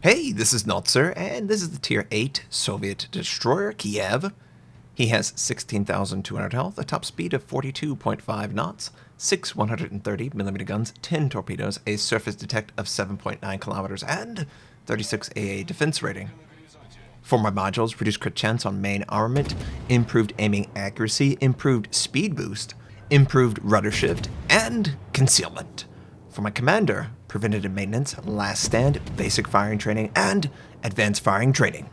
Hey, this is Notser, and this is the Tier 8 Soviet destroyer, Kiev. He has 16,200 health, a top speed of 42.5 knots, 6 130mm guns, 10 torpedoes, a surface detect of 7.9 kilometers, and 36 AA defense rating. For my modules, reduced crit chance on main armament, improved aiming accuracy, improved speed boost, improved rudder shift, and concealment. For my commander, preventative maintenance, last stand, basic firing training, and advanced firing training.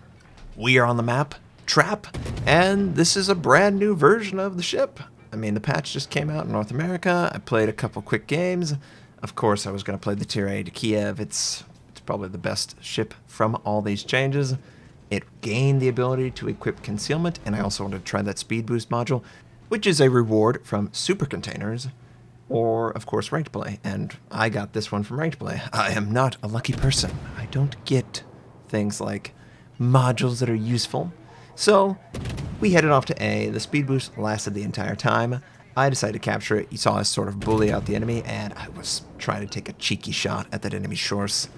We are on the map, Trap, and this is a brand new version of the ship. I mean, the patch just came out in North America. I played a couple quick games. Of course, I was going to play the Tier 8 Kiev. It's probably the best ship from all these changes. It gained the ability to equip concealment, and I also wanted to try that speed boost module, which is a reward from super containers, or, of course, ranked play, and I got this one from ranked play. I am not a lucky person. I don't get things like modules that are useful. So, we headed off to A. The speed boost lasted the entire time. I decided to capture it. You saw us sort of bully out the enemy, and I was trying to take a cheeky shot at that enemy shores.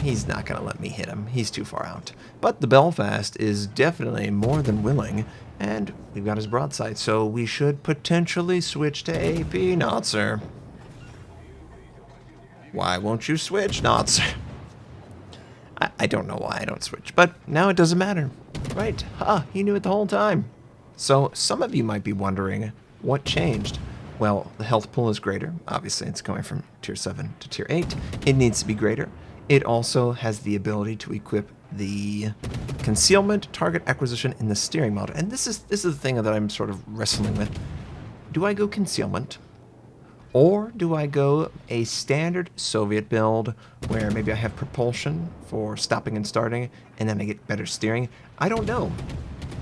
He's not going to let me hit him. He's too far out. But the Belfast is definitely more than willing, and we've got his broadside, so we should potentially switch to AP, Notser. Why won't you switch, Notser? I don't know why I don't switch, but now it doesn't matter. Right, he knew it the whole time. So some of you might be wondering, what changed? Well, the health pool is greater. Obviously, it's going from Tier 7 to Tier 8. It needs to be greater. It also has the ability to equip the concealment, target acquisition, in the steering mode. And this is the thing that I'm sort of wrestling with. Do I go concealment? Or do I go a standard Soviet build where maybe I have propulsion for stopping and starting and then I get better steering? I don't know.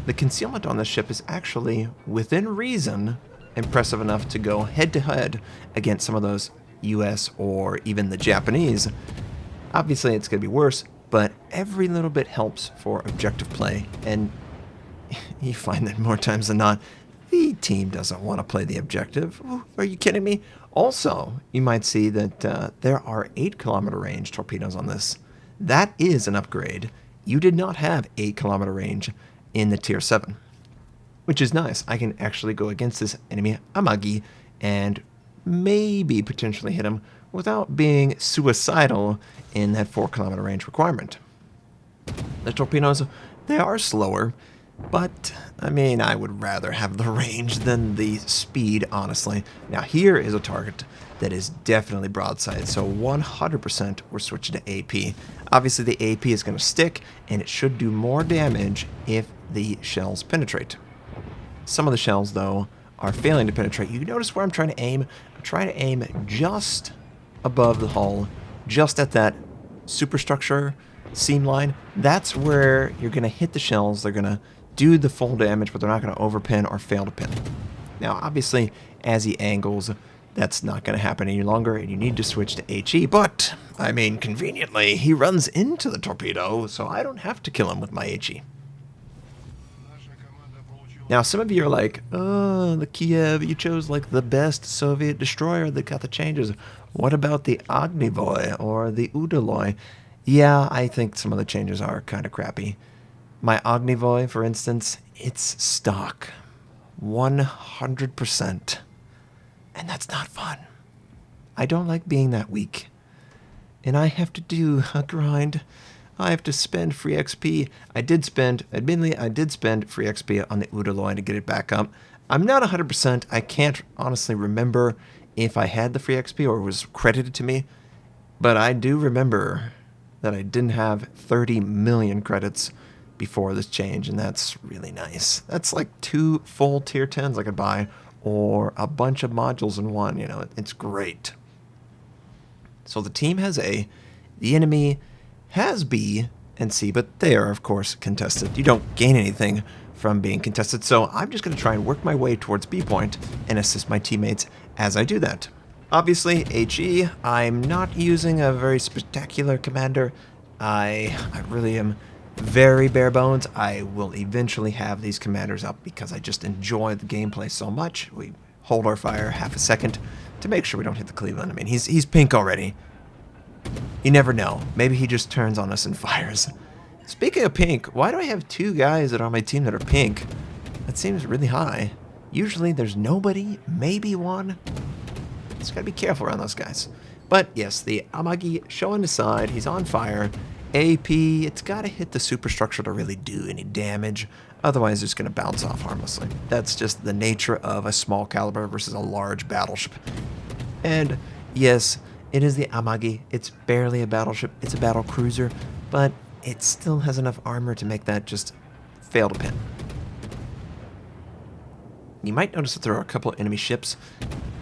The concealment on this ship is actually, within reason, impressive enough to go head-to-head against some of those US or even the Japanese. Obviously, it's going to be worse, but every little bit helps for objective play, and you find that more times than not, the team doesn't want to play the objective. Ooh, are you kidding me? Also, you might see that there are 8-kilometer range torpedoes on this. That is an upgrade. You did not have 8-kilometer range in the Tier 7, which is nice. I can actually go against this enemy Amagi and maybe potentially hit him without being suicidal in that 4-kilometer range requirement. The torpedoes, they are slower, but, I mean, I would rather have the range than the speed, honestly. Now, here is a target that is definitely broadside, so 100% we're switching to AP. Obviously, the AP is going to stick, and it should do more damage if the shells penetrate. Some of the shells, though, are failing to penetrate. You notice where I'm trying to aim? I'm trying to aim just above the hull, just at that superstructure seam line. That's where you're going to hit the shells. They're going to do the full damage, but they're not going to overpin or fail to pin. Now, obviously, as he angles, that's not going to happen any longer, and you need to switch to HE, but, I mean, conveniently, he runs into the torpedo, so I don't have to kill him with my HE. Now, some of you are like, oh, the Kiev, you chose like the best Soviet destroyer that got the changes. What about the Ognivoy or the Udaloy? Yeah, I think some of the changes are kind of crappy. My Ognivoy, for instance, it's stock. 100%. And that's not fun. I don't like being that weak. And I have to do a grind. I have to spend free XP. Admittedly, I did spend free XP on the Udaloy to get it back up. I'm not 100%. I can't honestly remember if I had the free XP or it was credited to me. But I do remember that I didn't have 30 million credits before this change, and that's really nice. That's like 2 full Tier 10s I could buy, or a bunch of modules in one. You know, it's great. So the team has A. The enemy has B and C, but they are, of course, contested. You don't gain anything from being contested, so I'm just going to try and work my way towards B point and assist my teammates as I do that. Obviously, HE, I'm not using a very spectacular commander. I really am very bare bones. I will eventually have these commanders up because I just enjoy the gameplay so much. We hold our fire half a second to make sure we don't hit the Cleveland. I mean, he's pink already. You never know. Maybe he just turns on us and fires. Speaking of pink, why do I have 2 guys that are on my team that are pink? That seems really high. Usually there's nobody, maybe one. Just gotta be careful around those guys. But yes, the Amagi showing his side. He's on fire. AP, it's gotta hit the superstructure to really do any damage. Otherwise, it's gonna bounce off harmlessly. That's just the nature of a small caliber versus a large battleship. And yes, it is the Amagi. It's barely a battleship. It's a battle cruiser, but it still has enough armor to make that just fail to pin. You might notice that there are a couple of enemy ships,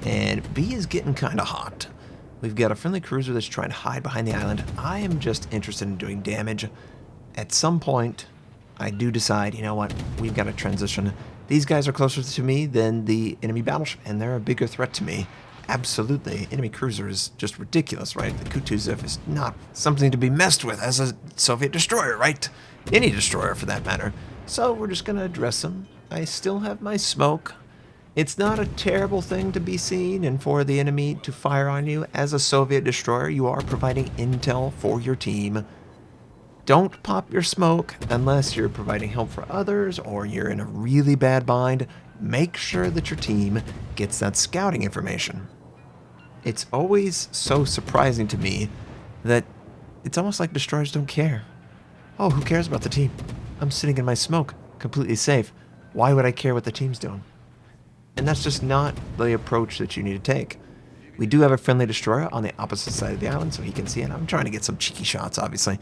and B is getting kind of hot. We've got a friendly cruiser that's trying to hide behind the island. I am just interested in doing damage. At some point, I do decide, you know what, we've got to transition. These guys are closer to me than the enemy battleship, and they're a bigger threat to me. Absolutely. Enemy cruiser is just ridiculous, right? The Kutuzov is not something to be messed with as a Soviet destroyer, right? Any destroyer, for that matter. So we're just going to address them. I still have my smoke. It's not a terrible thing to be seen and for the enemy to fire on you. As a Soviet destroyer, you are providing intel for your team. Don't pop your smoke unless you're providing help for others or you're in a really bad bind. Make sure that your team gets that scouting information. It's always so surprising to me that it's almost like destroyers don't care. Oh, who cares about the team? I'm sitting in my smoke, completely safe. Why would I care what the team's doing? And that's just not the approach that you need to take. We do have a friendly destroyer on the opposite side of the island, so he can see it. I'm trying to get some cheeky shots, obviously.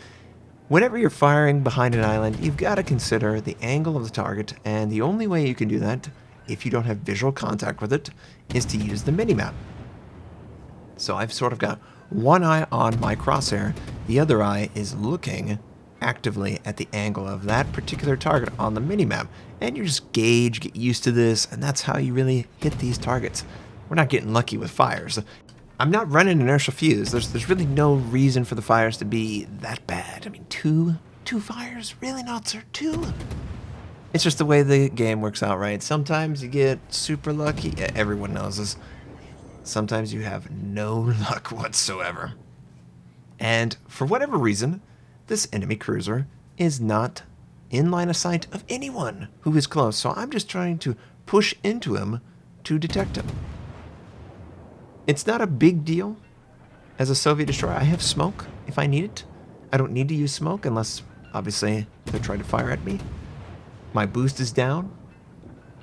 Whenever you're firing behind an island, you've got to consider the angle of the target, and the only way you can do that, if you don't have visual contact with it, is to use the minimap. So I've sort of got one eye on my crosshair, the other eye is looking actively at the angle of that particular target on the minimap. And you just gauge, get used to this, and that's how you really hit these targets. We're not getting lucky with fires. I'm not running inertial fuse. There's really no reason for the fires to be that bad. I mean, two fires? Really, Notser? 2? It's just the way the game works out, right? Sometimes you get super lucky. Everyone knows this. Sometimes you have no luck whatsoever. And for whatever reason, this enemy cruiser is not in line of sight of anyone who is close. So I'm just trying to push into him to detect him. It's not a big deal. As a Soviet destroyer, I have smoke if I need it. I don't need to use smoke unless, obviously, they're trying to fire at me. My boost is down,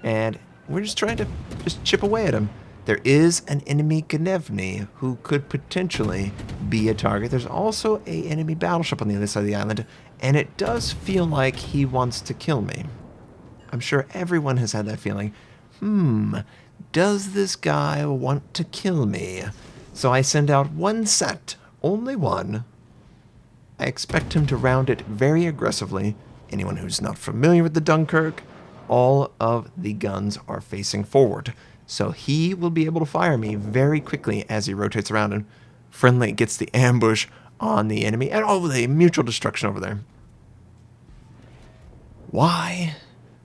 and we're just trying to just chip away at him. There is an enemy Gnevny who could potentially be a target. There's also an enemy battleship on the other side of the island, and it does feel like he wants to kill me. I'm sure everyone has had that feeling. Does this guy want to kill me? So I send out one set, only one. I expect him to round it very aggressively. Anyone who's not familiar with the Dunkirk, all of the guns are facing forward. So he will be able to fire me very quickly as he rotates around, and friendly gets the ambush on the enemy, and the mutual destruction over there. Why?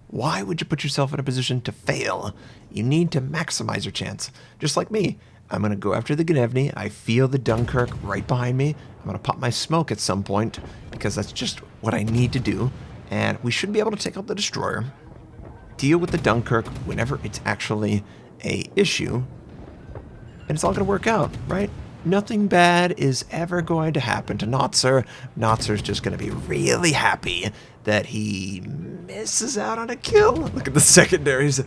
Why would you put yourself in a position to fail? You need to maximize your chance. Just like me. I'm going to go after the Gnevny. I feel the Dunkirk right behind me. I'm going to pop my smoke at some point, because that's just what I need to do. And we should be able to take out the destroyer. Deal with the Dunkirk whenever it's actually a issue. And it's all going to work out, right? Nothing bad is ever going to happen to Notser. Notser's just going to be really happy that he misses out on a kill. Look at the secondaries.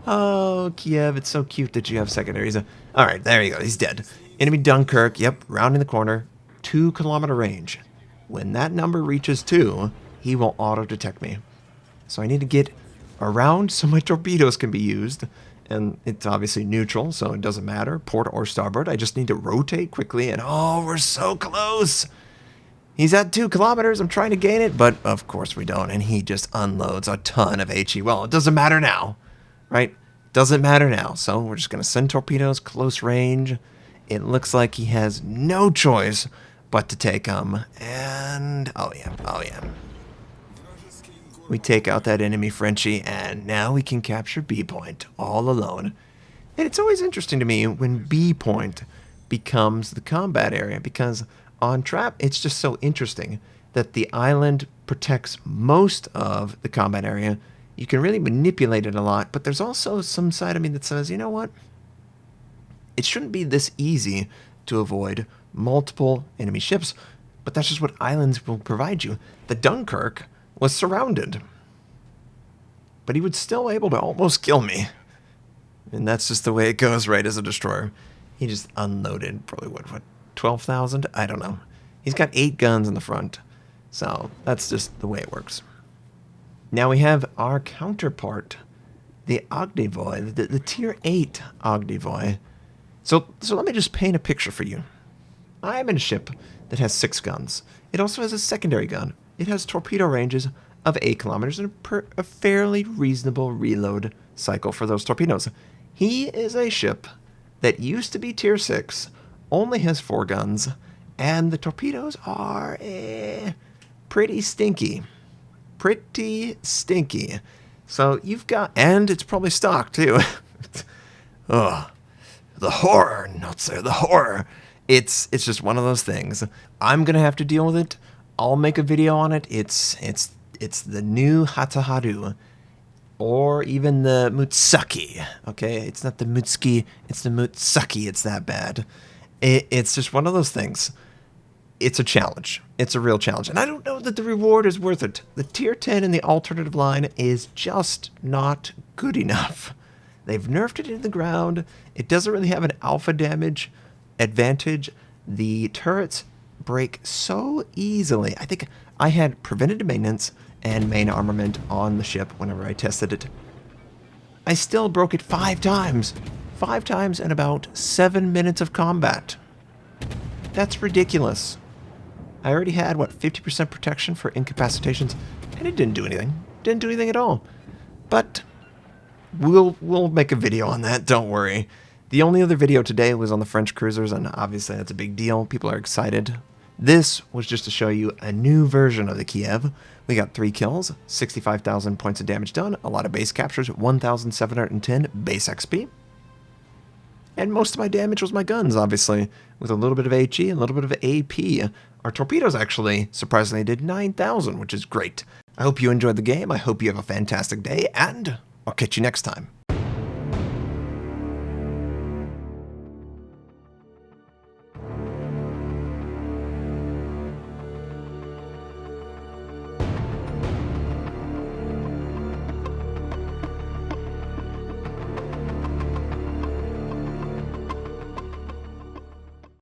Oh, Kiev, it's so cute that you have secondaries. All right, there you go. He's dead. Enemy Dunkirk, yep, rounding the corner. 2-kilometer range. When that number reaches 2, he will auto-detect me. So I need to get around so my torpedoes can be used. And it's obviously neutral, so it doesn't matter, port or starboard. I just need to rotate quickly, and oh, we're so close. He's at 2 kilometers. I'm trying to gain it, but of course we don't, and he just unloads a ton of HE. Well, it doesn't matter now, right? Doesn't matter now, so we're just going to send torpedoes close range. It looks like he has no choice but to take them, and oh yeah. We take out that enemy Frenchie, and now we can capture B point all alone. And it's always interesting to me when B point becomes the combat area, because on trap, it's just so interesting that the island protects most of the combat area. You can really manipulate it a lot, but there's also some side of me that says, you know what? It shouldn't be this easy to avoid multiple enemy ships, but that's just what islands will provide you. The Dunkirk was surrounded, but he was still able to almost kill me. And that's just the way it goes, right, as a destroyer. He just unloaded probably, what 12,000? I don't know. He's got 8 guns in the front, so that's just the way it works. Now we have our counterpart, the Ognivoy, the tier 8 Ognivoy. So let me just paint a picture for you. I am in a ship that has 6 guns. It also has a secondary gun. It has torpedo ranges of 8 kilometers and a fairly reasonable reload cycle for those torpedoes. He is a ship that used to be tier 6, only has 4 guns, and the torpedoes are pretty stinky. Pretty stinky. So you've got, and it's probably stocked too. Ugh. The horror, Notser, the horror. It's just one of those things. I'm gonna have to deal with it. I'll make a video on it. It's the new Hataharu, or even the Mutsaki. Okay, it's not the Mutsuki, it's the Mutsaki. It's that bad. It's just one of those things. It's a challenge. It's a real challenge, and I don't know that the reward is worth it. The tier 10 in the alternative line is just not good enough. They've nerfed it into the ground. It doesn't really have an alpha damage advantage. The turrets break so easily. I think I had preventative maintenance and main armament on the ship whenever I tested it. I still broke it 5 times. 5 times in about 7 minutes of combat. That's ridiculous. I already had, what, 50% protection for incapacitations, and it didn't do anything. Didn't do anything at all. But we'll make a video on that, don't worry. The only other video today was on the French cruisers, and obviously that's a big deal. People are excited. This was just to show you a new version of the Kiev. We got 3 kills, 65,000 points of damage done, a lot of base captures, 1,710 base XP. And most of my damage was my guns, obviously, with a little bit of HE and a little bit of AP. Our torpedoes actually, surprisingly, did 9,000, which is great. I hope you enjoyed the game. I hope you have a fantastic day, and I'll catch you next time.